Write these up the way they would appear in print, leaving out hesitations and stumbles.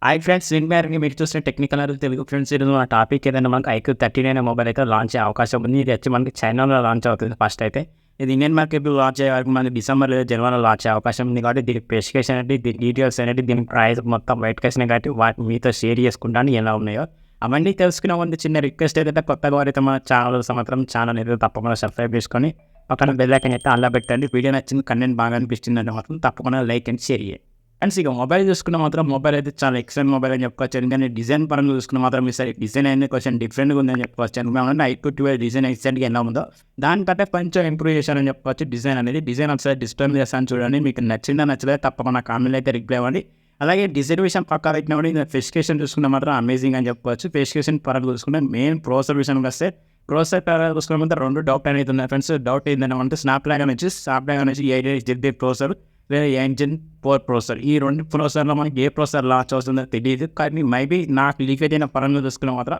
Hi friends, నేను మీరు చూసిన టెక్నికల్ తెలుగు ఫ్రెండ్స్. ఈరోజు మన టాపిక్ ఏదైనా మనకు iQOO 39 మొబైల్ అయితే లాంచ్ అయ్యే అవకాశం ఉంది. ఇది వచ్చి మనకి చైనాలో లాంచ్ అవుతుంది ఫస్ట్ అయితే. ఇది ఇండియన్ మార్కెట్లో లాంచ్ అయ్యే వరకు మనకి డిసెంబర్ లేదా జనవరిలో లాంచ్ అయ్యే అవకాశం ఉంది. కాబట్టి దీని స్పెసిఫికేషన్ అనేది, దీని డీటెయిల్స్ అనేది, దీని ప్రైస్ మొత్తం బయటకు వచ్చినాయి కాబట్టి వాటిని మీతో షేర్ చేసుకుంటాను ఎలా ఉన్నాయో. అవన్నీ తెలుసుకునే ముందు చిన్న రిక్వెస్ట్ ఏదైతే కొత్తగా వారైతే మన ఛానల్ అయితే తప్పకుండా సబ్స్క్రైబ్ చేసుకొని పక్కన బెల్ ఐకాన్ అయితే అలా పెట్టండి. వీడియో నచ్చింది, కంటెంట్ బాగా అనిపిస్తుంది అంటే మాత్రం తప్పకుండా లైక్ అండ్ షేర్ చేయండి. అండ్ ఇక మొబైల్ చూసుకున్న మాత్రం మొబైల్ అయితే చాలా ఎక్సలెంట్ మొబైల్ అని చెప్పుకోవచ్చు. ఎందుకంటే డిజైన్ పరంగా చూసుకున్న మాత్రం ఈసారి డిజైన్ అనేది కొంచెం డిఫరెంట్గా ఉందని చెప్పుకోవచ్చు. ఎందుకంటే iQOO 12 డిజైన్ ఎక్సలెంట్గా ఎలా ఉందో దానికంటే కొంచెం ఇంప్రూవ్ చేశారని చెప్పుకోవచ్చు. డిజైన్ ఒకసారి డిస్ప్లే చేస్తాను చూడండి. మీకు నచ్చిందా నచ్చలేదు తప్పకుండా కామెంట్ అయితే రిప్లై ఇవ్వండి. అలాగే డిజైన్ విషయం పక్కా పెట్టినా కూడా స్పెసిఫికేషన్ చూసుకున్న మాత్రం అమేజింగ్ అని చెప్పుకోవచ్చు. స్పెసిఫికేషన్ పరంగా చూసుకుంటే మెయిన్ ప్రాసెసర్ విషయానికి వస్తే ప్రాసెసర్ పరంగా చూసుకున్న మాత్రం రెండు డౌట్ అనేది ఉన్నాయి ఫ్రెండ్స్. డౌట్ ఏంటంటే స్నాప్డ్రాగన్ నుంచి 8 ప్రాసెసర్ లేదా ఎంజిన్ 4 ప్రాసెసర్, ఈ రెండు ప్రాసెసర్లో మనకి ఏ ప్రాసెసర్ లాంచ్ అవుతుందో తెలియదు. కానీ మేబీ నాకు లీకేజ్ అయిన పరంగా చూసుకున్న మాత్రం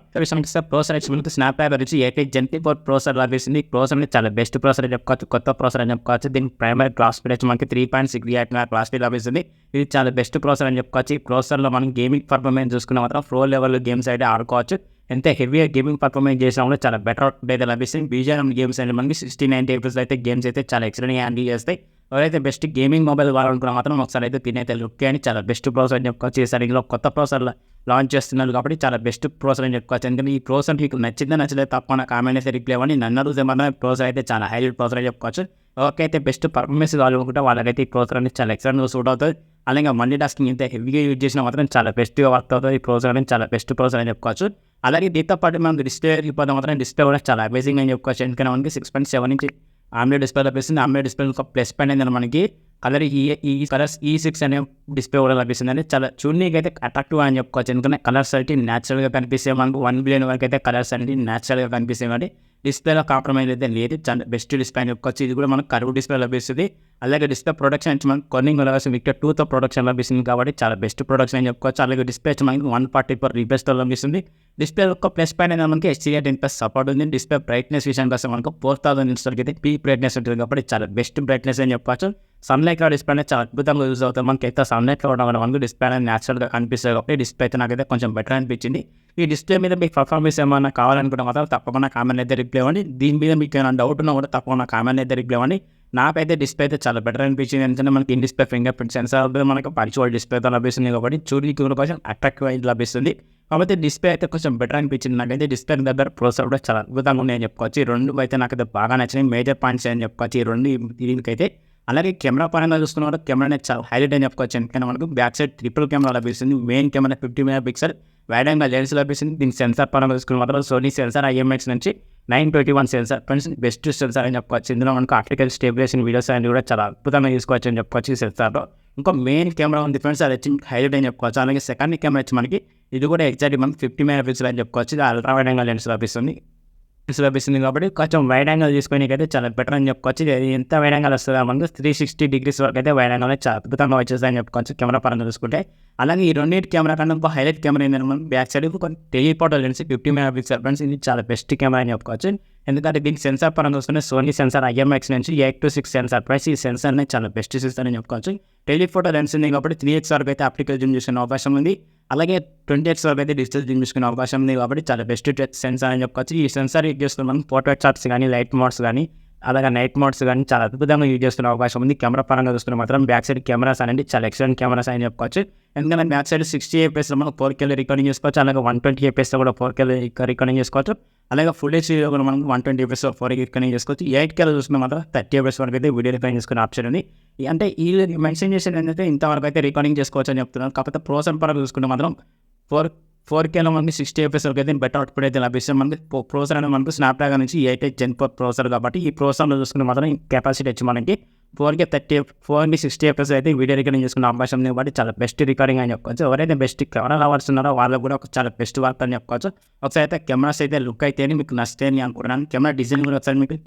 ప్రాసెసర్ వచ్చి స్నాప్డ్రాగన్ నుంచి 8 Gen 4 ప్రాసెసర్ లభిస్తుంది. ఈ ప్రాసెసర్ చాలా బెస్ట్ ప్రాసెసర్ చెప్పుకోవచ్చు, కొత్త ప్రాసెసర్ అని చెప్పుకోవచ్చు. దీనికి ప్రైమరీ క్లాస్ స్పీడ్ వచ్చి మనకి 3.6 GHz క్లాస్ స్పీడ్ లభిస్తుంది. ఇది చాలా బెస్ట్ ప్రాసెసర్ అని చెప్పుకోవచ్చు. ఈ ప్రాసెసర్లో మనం గేమింగ్ పర్ఫార్మెన్స్ చూసుకున్న మాత్రం ప్రో లెవెల్ గేమ్స్ అయితే ఆడుకోవచ్చు. ఎంత హెవీగా గేమింగ్ పర్ఫార్మెన్స్ చేసినా కూడా చాలా బెటర్ అవుట్పుట్ అయితే లభిస్తుంది. బీజీఎం గేమ్స్ అంటే మనకి 60-90 FPS అయితే గేమ్స్ అయితే చాలా ఎక్సలెంట్గా హ్యాండిల్ చేస్తాయి. ఎవరైతే బెస్ట్ గేమింగ్ మొబైల్ వాడాలనుకున్న మాత్రం ఒకసారి అయితే దీని అయితే లుక్ అని చాలా బెస్ట్ ప్రాసెసర్ అని చెప్పుకోవచ్చు. ఈసారి ఇందులో కొత్త ప్రాసెసర్ లాంచ్ చేస్తున్నారు కాబట్టి చాలా బెస్ట్ ప్రాసెసర్ అని చెప్పుకోవచ్చు. ఎందుకంటే ఈ ప్రాసెసర్ మీకు నచ్చిందా నచ్చలేదు తప్పకుండా కామెంట్ అయితే రిప్లై ఇవ్వండి. నన్ను అడిగితే మాత్రం ప్రాసెసర్ అయితే చాలా హైలైట్ ప్రాసెసర్ అని చెప్పుకోవచ్చు. ఎవరికైతే బెస్ట్ పర్ఫార్మెన్స్ కావాలనుకుంటే వాళ్ళకైతే ఈ ప్రాసెసర్ అనేది చాలా ఎక్సలెంట్గా సూట్ అవుతుంది. అలాగే మల్టీ టాస్కింగ్ ఇంత హెవీగా యూజ్ చేసినా మాత్రం చాలా బెస్ట్గా వర్క్ అవుతుంది. ఈ ప్రాసెసర్ అనేది చాలా బెస్ట్ ప్రాసెసర్ అని చెప్పుకోవచ్చు. అలాగే దీంతో పాటు మనం డిస్ప్లే వెళ్ళిపోతే మాత్రం డిస్ప్లే కూడా చాలా అమేజింగ్ అని చెప్పుకోవచ్చు. ఎందుకంటే మనకి 6.7 ఇంచ్ AMOLED డిస్ప్లే లభిస్తుంది. AMOLED డిస్ప్లే ఒక ప్లస్ పాయింట్ ఏంటంటే మనకి కలర్ కలర్స్ E6 అనే డిస్ప్లే కూడా లభిస్తుంది. అంటే చాలా చూడనీకి అయితే అట్రాక్టివ్ అని చెప్పుకోవచ్చు. ఎందుకంటే కలర్స్ అయితే న్యాచురల్గా కనిపిస్తాయి. మనకు 1 బిలియన్ వరకు అయితే కలర్స్ అనేది న్యాచురల్గా కనిపిస్తాయి. కాబట్టి డిస్ప్లేలో కాంప్రమైజ్ అయితే లేదు, చాలా బెస్ట్ డిస్ప్లే అని చెప్పుకోవచ్చు. ఇది కూడా మనకు కర్వ్ డిస్ప్లే లభిస్తుంది. అలాగే డిస్ప్లే ప్రొడక్షన్ వచ్చి మనకు కొన్నింగ్ విక్టర్ 2తో ప్రొడక్షన్ లభిస్తుంది కాబట్టి చాలా బెస్ట్ ప్రొడక్షన్ అని చెప్పుకోవచ్చు. అలాగే డిస్ప్లే వచ్చి మనకి 144 రీపేస్తో లభిస్తుంది. డిస్ప్లే ఒక ప్లస్ పాయింట్ అనేది మనకి HDR10+ సపోర్ట్ ఉంది. డిస్ప్లే బ్రైట్నెస్ విషయానికి వస్తే మనకు 4000 నిట్స్ వరకు అయితే పీక్ బ్రైట్నెస్ ఉంటుంది కాబట్టి చాలా బెస్ట్ బ్రైట్నెస్ అని చెప్పవచ్చు. సన్లైట్లో డిస్ప్లే అనేది చాలా అద్భుతంగా యూజ్ అవుతుంది. మనకి అయితే సన్లైట్లో ఉండడం వల్ల మనకు డిస్ప్లే అనేది న్యాచురల్గా కనిపిస్తుంది కాబట్టి డిస్ప్లే అయితే నాకైతే కొంచెం బెటర్ అనిపించింది. ఈ డిస్ప్లే మీద మీకు పర్ఫార్మెన్స్ ఏమైనా కావాలనుకుంటే మాత్రం తప్పకుండా కామెంట్ అయితే రిప్లై ఇవ్వండి. దీని మీద మీకు ఏమైనా డౌట్ ఉన్నా కూడా తప్పకుండా కామెంట్ అయితే రిప్లై ఇవ్వండి. నాకైతే డిస్ప్లే అయితే చాలా బెటర్ అనిపించింది. ఎందుకంటే మనకి in display finger print censor మనకి పంచువల్ డిస్ప్లేతో లభిస్తుంది కాబట్టి చూడడానికి కూడా కొంచెం అట్రాక్టివ్ అయితే లభిస్తుంది. కాబట్టి డిస్ప్లే అయితే కొంచెం బెటర్ అనిపించింది. నాకైతే డిస్ప్లే దగ్గర ప్రాసెసర్ కూడా చాలా అద్భుతంగా ఉన్నాయని చెప్పుకోవచ్చు. ఈ రెండు అయితే నాకైతే బాగా నచ్చినాయి, మేజర్ పాయింట్స్ అని చెప్పుకోవచ్చు ఈ రెండు దీనికైతే. అలాగే కెమెరా పరంగా చూసుకున్న కెమెరా అనేది చాలా హైలైట్ అని చెప్పుకోవచ్చు. ఎందుకంటే మనకు బ్యాక్ సైడ్ ట్రిపుల్ కెమెరా లభిస్తుంది. Main camera 50 MP wide angle lens లభిస్తుంది. దీనికి సెన్సార్ పరంగా చూసుకున్న మాత్రం సోనీ సెన్సార్ IMX నుంచి 921 సెన్సార్ ఫ్రెండ్స్ బెస్ట్ సెన్సార్ అని చెప్పుకోవచ్చు. ఇందులో మనకు ఆప్టికల్ స్టెబిలైజేషన్ వీడియోస్ అనేది కూడా చాలా అద్భుతంగా తీసుకోవచ్చు అని చెప్పుకోవచ్చు ఈ సెన్సార్లో. ఇంకో మెయిన్ కెమెరా ఉంది ఫ్రెండ్స్, అది వచ్చి హైలైట్ అని చెప్పుకోవచ్చు. అలాగే సెకండ్ కెమెరా వచ్చి మనకి ఇది కూడా ఎగ్జాక్ట్లీ మనకి 50 MP అని చెప్పుకోవచ్చు. ఇది అల్ట్రా వైడ్ యాంగిల్ లెన్స్ లభిస్తుంది కాబట్టి కొంచెం వైడ్ యాంగిల్ తీసుకునేకైతే చాలా బెటర్ అని చెప్పుకోవచ్చు. ఇది ఎంత వైడ్ యాంగిల్ వస్తుందో మనకు 360 degrees వరకు అయితే వైడ్ యాంగిల్ చాలా అద్భుతంగా వచ్చేస్తుందని చెప్పుకోవచ్చు కెమెరా పరంగా చూసుకుంటే. అలాగే ఈ రెండింటి కెమెరా కన్నా ఇంకో హైలైట్ కెమెరా ఏంటంటే మనం బ్యాక్ సైడ్ కొన్ని టెలిఫోటో లెన్స్ 50 MP ఫ్రెండ్స్, ఇది చాలా బెస్ట్ కెమెరా అని చెప్పుకోవచ్చు. ఎందుకంటే దీనికి సెన్సార్ పరంగా చూసుకుంటే సోనీ సెన్సార్ IMX నుంచి 826 సెన్సార్ ప్రైస్, ఈ సెన్సార్ అనేది చాలా బెస్ట్ సెన్సార్ అని చెప్పుకోవచ్చు. టెలిఫోటో లెన్స్ ఉంది కాబట్టి 3x వరకు అయితే ఆప్టికల్ జూమ్ చేసుకునే అవకాశం ఉంది. అలాగే 20x వరకు అయితే డిజిటల్ జూమ్ చేసుకునే అవకాశం ఉంది కాబట్టి చాలా బెస్ట్ సెన్సార్ అని చెప్పుకోవచ్చు. ఈ సెన్సార్ యూజ్ చేసుకుని మనం పోర్ట్రేట్ షాట్స్ కానీ, లైట్ మోడ్స్ కానీ, అలాగే నైట్ మోడ్స్ కానీ చాలా అద్భుతంగా యూజ్ చేసుకునే అవకాశం ఉంది. కెమెరా పరంగా చూసుకుని మాత్రం బ్యాక్ సైడ్ కెమెరాస్ అనేది చాలా ఎక్సలెంట్ కెమెరాస్ అని చెప్పుకోవచ్చు. ఎందుకంటే బ్యాక్ సైడ్ 60 APSలో మనం 4K రికార్డింగ్ చేసుకోవచ్చు. అలాగే 120 APSలో కూడా 4K రికార్డింగ్ చేసుకోవచ్చు. అలాగే ఫుల్ హెచ్డీలో కూడా మనం 120 APSలో 4K రికార్డింగ్ చేసుకోవచ్చు. 8Kలో చూసుకున్న మాత్రం 30 APS వరకు అయితే వీడియో రికార్డింగ్ చేసుకునే ఆప్షన్ ఉంది. అంటే ఈ మెన్షన్ చేసేది ఏంటంటే ఇంతవరకు అయితే రికార్డింగ్ చేసుకోవచ్చు అని చెప్తున్నాను. కాకపోతే ప్రాసెసర్ పరంగా చూసుకుంటే మాత్రం 4Kలో మనకి 60 APS వరకు అయితే బెటర్ అవుట్పుట్ అయితే లభిస్తుంది. మనకి ప్రాసెసర్ అనేది మనకు స్నాప్డ్రాగన్ నుంచి 8 Gen 4 ప్రాసెసర్ కాబట్టి ఈ ప్రాసెసర్లో చూసుకుంటే మాత్రం కెపాసిటీ వచ్చి మనకి 4K 60 APS అయితే వీడియో రికార్డింగ్ చేసుకునే అవకాశం ఉంది కాబట్టి చాలా బెస్ట్ రికార్డింగ్ అని చెప్పుకోవచ్చు. ఎవరైతే బెస్ట్ కెమెరా లవర్స్ ఉన్నారో వాళ్ళకు కూడా ఒక చాలా బెస్ట్ వర్క్ అని చెప్పుకోవచ్చు. ఒకసారి అయితే కెమెరాస్ అయితే లుక్ అయితే మీకు నచ్చితే అని అనుకుంటున్నాను. కెమెరా డిజైన్ కూడా ఒకసారి మీకు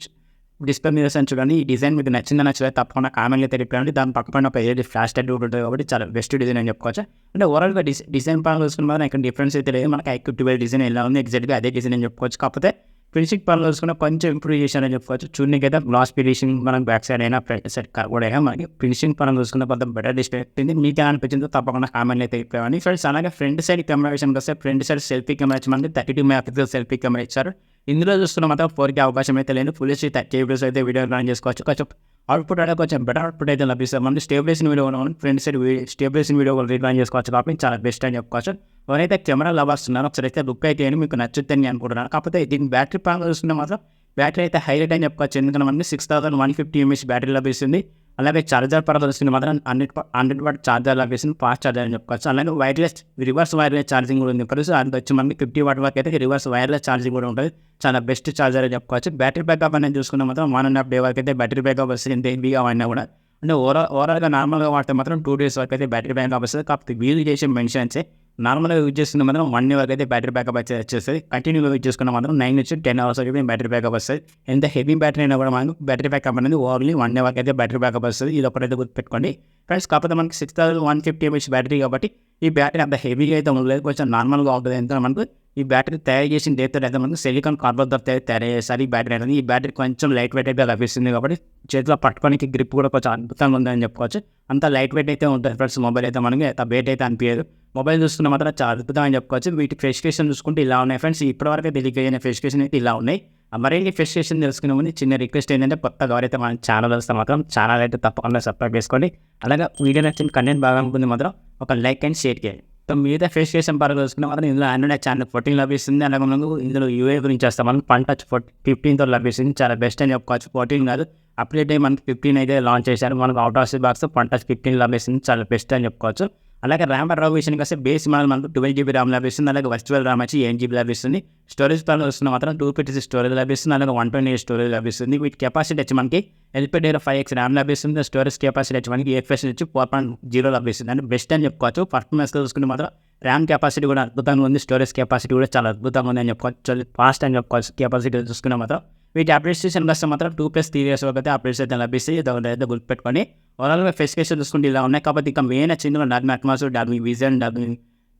డిస్ప్లే మీద చూడండి. ఈ డిజైన్ మీకు నచ్చలేదు తప్పకుండా కామెంట్ అయితే రిప్లై అండి. దాని పక్కన ఒక LED ఫ్లాష్ లైట్ ఉంటుంది కాబట్టి చాలా బెస్ట్ డిజైన్ అని చెప్పుకోవచ్చు. అంటే ఓవరాల్గా డిజైన్ పరంగా చూసుకున్న మాత్రం ఇక్కడ డిఫరెన్స్ అయితే లేదు. మనకి iQOO 12 డిజైన్ ఎలా ఉంది ఎగ్జాక్ట్గా అదే డిజైన్ అని చెప్పుకోవచ్చు. కాకపోతే ఫినిషింగ్ పరంగా చూసుకున్న కొంచెం ఇంప్రూవ్ చేశారని చెప్పుకోవచ్చు. చూడనీకైతే గ్లాస్ ఫినిషింగ్ మనం బ్యాక్ సైడ్ అయినా ఫ్రంట్ సైడ్ కూడా అయినా మనకి ఫినిషింగ్ పరంగా చూసుకున్న కొంచెం బెటర్ డిస్ప్లే వచ్చింది. మీకు ఎలా అనిపించిందో తప్పకుండా కామెంట్ అయితే ఇవ్వండి ఫ్రెండ్స్. అలాగే ఫ్రంట్ సైడ్ కెమెరా విషయానికి వస్తే ఫ్రంట్ సైడ్ సెల్ఫీ కెమెరా వచ్చి మనకి 32 మెగాపిక్సెల్ సెల్ఫీ కెమెరా ఇచ్చారు. ఇందులో చూస్తున్న మాత్రం 4K అవకాశం అయితే లేదు. ఫుల్ హెచ్డీ 30 FPS అయితే వీడియో రన్ చేసుకోవచ్చు. కొంచెం అవుట్పుట్ అనేది కొంచెం బెటర్ అవుట్పుట్ అయితే లభిస్తుంది. మనకి stabilisation video front side stabilisation video record చేసుకోవచ్చు కాబట్టి చాలా బెస్ట్ అని చెప్పుకోవచ్చు. ఎవరైతే కెమెరా లవర్స్ ఉన్నారో ఒకసారి అయితే లుక్ అయితే మీకు నచ్చుద్దని అనుకుంటున్నాను. కాకపోతే దీని బ్యాటరీ పరంగా చూసుకుంటే మాత్రం బ్యాటరీ అయితే హైలైట్ అని చెప్పుకోవచ్చు. ఎందుకంటే మనకి 6150 mAh బ్యాటరీ లభిస్తుంది. అలాగే చార్జర్ పరంగా చూసుకుంటే మాత్రం 100 వాట్ చార్జర్ లభిస్తుంది. ఫాస్ట్ చార్జర్ అని చెప్పుకోవచ్చు. అలాగే రివర్స్ వైర్లెస్ ఛార్జింగ్ కూడా ఉంది. ప్లస్ అది వచ్చి మనకి 50 వాట్ వరకు అయితే రివర్స్ వైర్లెస్ ఛార్జింగ్ కూడా ఉంటుంది. చాలా బెస్ట్ చార్జర్ అని చెప్పుకోవచ్చు. బ్యాటరీ బ్యాకప్ అనేది చూసుకుంటే మాత్రం 1.5 day వరకు అయితే బ్యాటరీ బ్యాకప్ వస్తుంది. ఎంత హెవీగా అయినా కూడా అంటే ఓవరాల్గా నార్మల్గా వాడితే మాత్రం 2 days వరకు అయితే బ్యాటరీ బ్యాకప్ వస్తుంది. కాకపోతే వీళ్ళు చేసే మెన్షన్సే నార్మల్గా యూజ్ చేస్తున్న మాత్రం 1 day వరకు అయితే బ్యాటరీ బ్యాకప్ వచ్చేస్తుంది. కంటిన్యూగా యూజ్ చేసుకున్న మాత్రం 9 నుంచి 10 hours వరకు బ్యాటరీ బ్యాకప్ వస్తుంది. ఎంత హెవీ బ్యాటరీ అయినా కూడా మనకు బ్యాటరీ బ్యాకప్ అనేది ఓన్లీ 1 day వరకు అయితే బ్యాటరీ బ్యాకప్ వస్తుంది. ఇది ఒకటైతే గుర్తుపెట్టుకోండి ఫ్రెండ్స్. కాకపోతే మనకి 6150 mAh బ్యాటరీ కాబట్టి ఈ బ్యాటరీ అంత హెవీగా అయితే ఉండలేదు, కొంచెం నార్మల్గా ఉంటుంది. ఎందుకంటే మనకు ఈ బ్యాటరీ తయారు చేసిన డేతో అయితే మనకు సిలికాన్ కార్బన్ తో తయారు చేస్తారు ఈ బ్యాటరీ అనేది. ఈ బ్యాటరీ కొంచెం లైట్ వెయిట్ అయితే లభిస్తుంది కాబట్టి చేతిలో పట్టుకోనికి గ్రిప్ కూడా కొంచెం అద్భుతంగా ఉందని చెప్పుకోవచ్చు. అంత లైట్ వెయిట్ అయితే ఉంటుంది ఫ్రెండ్స్. మొబైల్ అయితే మనకి అంత వెయిట్ అయితే అనిపించదు. మొబైల్ చూసుకున్న మాత్రం చాలా అద్భుతం అని చెప్పుకోవచ్చు. వీటి స్పెసిఫికేషన్ చూసుకుంటే ఇలా ఉన్నాయి ఫ్రెండ్స్. ఇప్పటివరకు డెలివరీ అయిన స్పెసిఫికేషన్ అయితే ఇలా ఉన్నాయి. మరిన్ని స్పెసిఫికేషన్ తెలుసుకునే ముందు చిన్న రిక్వెస్ట్ ఏంటంటే కొత్తగా ఎవరైతే మన ఛానల్ వస్తే మాత్రం ఛానల్ అయితే తప్పకుండా సబ్స్క్రైబ్ చేసుకోండి. అలాగే వీడియో నచ్చిన కంటెంట్ బాగా ఉంటుంది మాత్రం ఒక లైక్ అండ్ షేర్ చేయండి. సో మిగతా స్పెసిఫికేషన్ పరంగా చూసుకున్న మాత్రం ఇందులో ఆండ్రాయిడ్ ఛానల్ 14 లభిస్తుంది. అలాగే మనకు ఇందులో యూఏ గురించి వస్తాం. మనం పంటచ్ 15తో లభిస్తుంది. చాలా బెస్ట్ అని చెప్పుకోవచ్చు. 14 కాదు, అప్డేట్ అయ్యి మనకి 15 అయితే లాంచ్ చేశారు. మనకు అవుట్ ఆఫ్ ది బాక్స్ పంటచ్ 15 లభిస్తుంది. చాలా బెస్ట్ అని చెప్పుకోవచ్చు. అలాగే ర్యామ్ ర్యామ్ విషయానికి వస్తే బేస్ మోడల్ మనకు 12 GB ర్యామ్ లభిస్తుంది. అలాగే వర్చువల్ ర్యామ్ వచ్చి 8 GB లభిస్తుంది. స్టోరేజ్ పరంగా వస్తున్న మాత్రం 256 స్టోరేజ్ లభిస్తుంది. అలాగే 128 స్టోరేజ్ లభిస్తుంది. వీటి కెపాసిటీ వచ్చి మనకి LPDDR 5X ర్యామ్ లభిస్తుంది. స్టోరేజ్ కెపాసిటీ వచ్చి మనకి UFS నుంచి 4.0 లభిస్తుంది. అంటే బెస్ట్ అని చెప్పుకోవచ్చు. పర్ఫార్మెన్స్ చూసుకుంటే మాత్రం ర్యామ్ కెపాసిటీ కూడా అద్భుతంగా ఉంది. స్టోరేజ్ కెపాసిటీ కూడా చాలా అద్భుతంగా ఉంది అని చెప్పుకోవచ్చు. ఫాస్ట్ అని చెప్పుకోవచ్చు. కెపాసిటీ చూసుకున్న మాత్రం వీటి అప్డేషన్ వస్తే మాత్రం 2+3 years వరకు అయితే అప్డేట్స్ అయితే లభిస్తాయి. అయితే గుర్తుపెట్టుకొని ఓవరాల్గా స్పెసిఫికేషన్ చూసుకుంటే ఇలా ఉన్నాయి. కాకపోతే ఇంకా మెయిన్ వచ్చింది డాల్బీ అట్మాస్, డాల్బీ విజన్,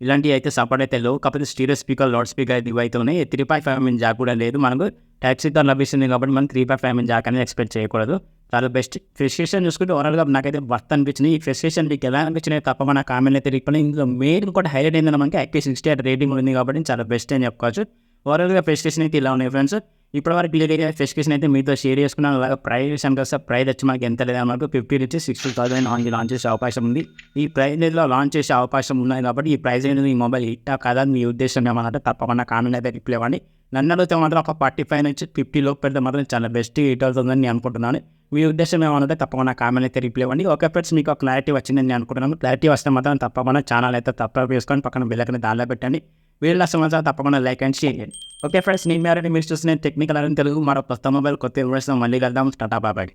ఇలాంటివి అయితే సపోర్ట్ అయితే లేవు. కాకపోతే స్టీరియో స్పీకర్, లౌడ్ స్పీకర్ ఇవి అయితే ఉన్నాయి. 3.5 mm జాక్ కూడా లేదు. మనకు టైప్ సి లభిస్తుంది కాబట్టి మనం 3.5 mm జాక్ అనేది ఎక్స్పెక్ట్ చేయకూడదు. చాలా బెస్ట్ స్పెసిఫికేషన్ చూసుకుంటే ఓవరాల్గా నాకైతే వర్త్ అనిపించింది. ఈ స్పెసిఫికేషన్ మీకు ఎలా అనిపించినాయి తప్పకుండా కామెంట్ అయితే రిప్లై. ఇందులో మెయిన్ కూడా హైలైట్ అయిందని మనకి IP68 రేటింగ్ ఉంది కాబట్టి చాలా బెస్ట్ అని చెప్పుకోవచ్చు. ఓవరాల్గా స్పెసిఫికేషన్ అయితే ఇలా ఉన్నాయి ఫ్రెండ్స్. ఇప్పటివరకు క్లియర్ స్పెసిఫికేషన్ అయితే మీతో షేర్ చేసుకున్నాను. అలాగే ప్రైస్ విషయానికి వస్తే ప్రైస్ వచ్చి మనకి ఎంత లేదా మనకు 50 నుంచి 60,000 లాంచ్ చేసే అవకాశం ఉంది. ఈ ప్రైస్ రేంజ్లో లాంచ్ చేసే అవకాశం ఉన్నాయి కాబట్టి ఈ ప్రైస్ రేంజ్ ఈ మొబైల్ హిట్టా కాదా మీ ఉద్దేశం ఏమన్నా తప్పకుండా కామెంట్ అయితే రిప్లై ఇవ్వండి. నన్ను అడిగితే మాత్రం ఒక 45 నుంచి 50 లోపు పెడితే మాత్రం చాలా బెస్ట్ హిట్ అవుతుందని నేను అనుకుంటున్నాను. మీ ఉద్దేశం ఏమన్నా తప్పకుండా కామెంట్ అయితే రిప్లై ఇవ్వండి. ఓకే ఫ్రెండ్స్, మీకు క్లారిటీ వచ్చిందని నేను అనుకుంటున్నాను. క్లారిటీ వస్తే మాత్రం తప్పకుండా ఛానల్ అయితే సబ్స్క్రైబ్ చేసుకొని పక్కన బెల్ ఐకాన్ దానిలో పెట్టండి. వీళ్ళ సమాచారం తప్పకుండా లైక్ అండ్ షేర్ చేయండి. ఓకే ఫ్రెండ్స్, నేను మీరు చూసిన టెక్నికల్ తెలుగు మరో కొత్త మొబైల్ కొత్త వివరిస్తాం. మళ్ళీ కలుద్దాం. టాటా బాయ్.